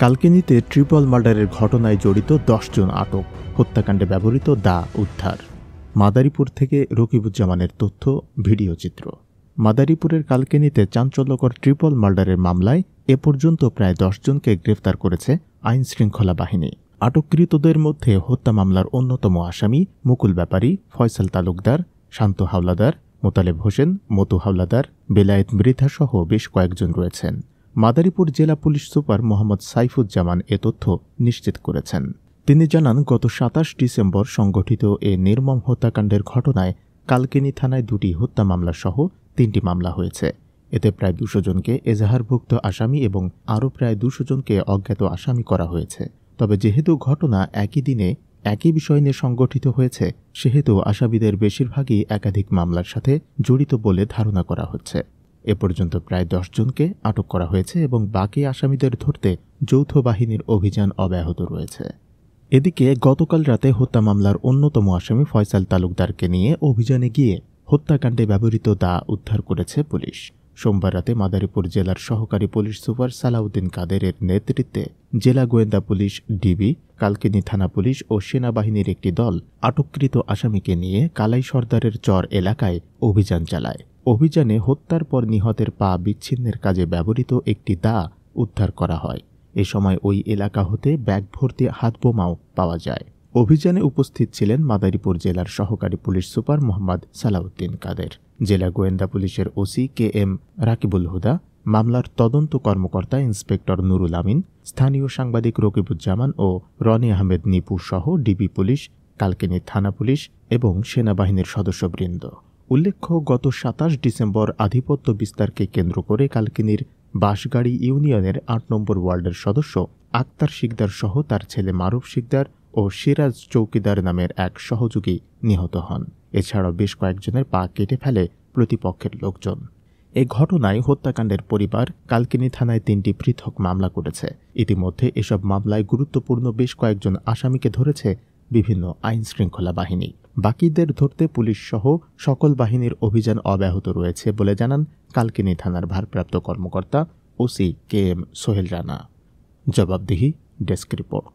কালকিনিতে triple মার্ডারের ঘটনায় জড়িত ১০ জন আটক, হত্যাকাণ্ডে ব্যবহৃত দা উদ্ধার। মাদারীপুর থেকে রকিবুজ্জামানের তথ্য, ভিডিও চিত্র। মাদারীপুরের কালকিনিতে চাঞ্চল্যকর ট্রিপল মার্ডারের মামলায় এ পর্যন্ত প্রায় ১০ জনকে গ্রেফতার করেছে আইনশৃঙ্খলা বাহিনী। আটককৃতদের মধ্যে হত্যা মামলার অন্যতম আসামি মুকুল ব্যাপারী, ফয়সাল তালুকদার, শান্ত হাওলাদার, মোতালেব হোসেন, মতু হাওলাদার, বেলায়েত মৃধাসহ বেশ কয়েকজন রয়েছেন। মাদারীপুর জেলা পুলিশ সুপার মোহাম্মদ সাইফুজ্জামান এ তথ্য নিশ্চিত করেছেন। তিনি জানান, গত ২৭ ডিসেম্বর সংঘটিত এ নির্মম হত্যাকাণ্ডের ঘটনায় কালকিনি থানায় ২টি হত্যা মামলা সহ ৩টি মামলা হয়েছে। এতে প্রায় ২০০ জনকে এজাহারভুক্ত আসামি এবং আরও প্রায় ২০০ জনকে অজ্ঞাত আসামি করা হয়েছে। তবে যেহেতু ঘটনা একই দিনে একই বিষয় নিয়ে সংগঠিত হয়েছে, সেহেতু আসামিদের বেশিরভাগই একাধিক মামলার সাথে জড়িত বলে ধারণা করা হচ্ছে। এ পর্যন্ত প্রায় ১০ জনকে আটক করা হয়েছে এবং বাকি আসামিদের ধরতে যৌথ বাহিনীর অভিযান অব্যাহত রয়েছে। এদিকে গতকাল রাতে হত্যা মামলার অন্যতম আসামি ফয়সাল তালুকদারকে নিয়ে অভিযানে গিয়ে হত্যাকাণ্ডে ব্যবহৃত দা উদ্ধার করেছে পুলিশ। সোমবার রাতে মাদারীপুর জেলার সহকারী পুলিশ সুপার সালাউদ্দিন কাদেরের নেতৃত্বে জেলা গোয়েন্দা পুলিশ, ডিবি, কালকিনি থানা পুলিশ ও সেনাবাহিনীর একটি দল আটককৃত আসামিকে নিয়ে কালাই সর্দারের চর এলাকায় অভিযান চালায়। অভিযানে হত্যার পর নিহতের পা বিচ্ছিন্নের কাজে ব্যবহৃত একটি দা উদ্ধার করা হয়। এ সময় ওই এলাকা হতে ব্যাগ ভর্তি হাতবোমাও পাওয়া যায়। অভিযানে উপস্থিত ছিলেন মাদারীপুর জেলার সহকারী পুলিশ সুপার মোহাম্মদ সালাউদ্দিন কাদের, জেলা গোয়েন্দা পুলিশের ওসি KM রাকিবুল হুদা, মামলার তদন্ত কর্মকর্তা ইন্সপেক্টর নুরুল আমিন, স্থানীয় সাংবাদিক রকিবুজ্জামান ও রনি আহমেদ নিপু সহ ডিবি পুলিশ, কালকিনি থানা পুলিশ এবং সেনাবাহিনীর সদস্যবৃন্দ। উল্লেখ্য, গত ২৭ ডিসেম্বর আধিপত্য বিস্তারকে কেন্দ্র করে কালকিনির বাঁশগাড়ি ইউনিয়নের ৮ নম্বর ওয়ার্ডের সদস্য আক্তার শিকদার সহ তার ছেলে মারুফ শিকদার ও সিরাজ চৌকিদার নামের এক সহযোগী নিহত হন। এছাড়াও বেশ কয়েকজনের পা কেটে ফেলে প্রতিপক্ষের লোকজন। এ ঘটনায় হত্যাকাণ্ডের পরিবার কালকিনি থানায় ৩টি পৃথক মামলা করেছে। ইতিমধ্যে এসব মামলায় গুরুত্বপূর্ণ বেশ কয়েকজন আসামিকে ধরেছে বিভিন্ন আইনশৃঙ্খলা বাহিনী। বাকিদের ধরতে পুলিশ সহ সকল বাহিনীর অভিযান অব্যাহত রয়েছে বলে জানান কালকিনি থানার ভারপ্রাপ্ত কর্মকর্তা ওসি KM সোহেল রানা। জবাবদিহি, ডেস্ক রিপোর্ট।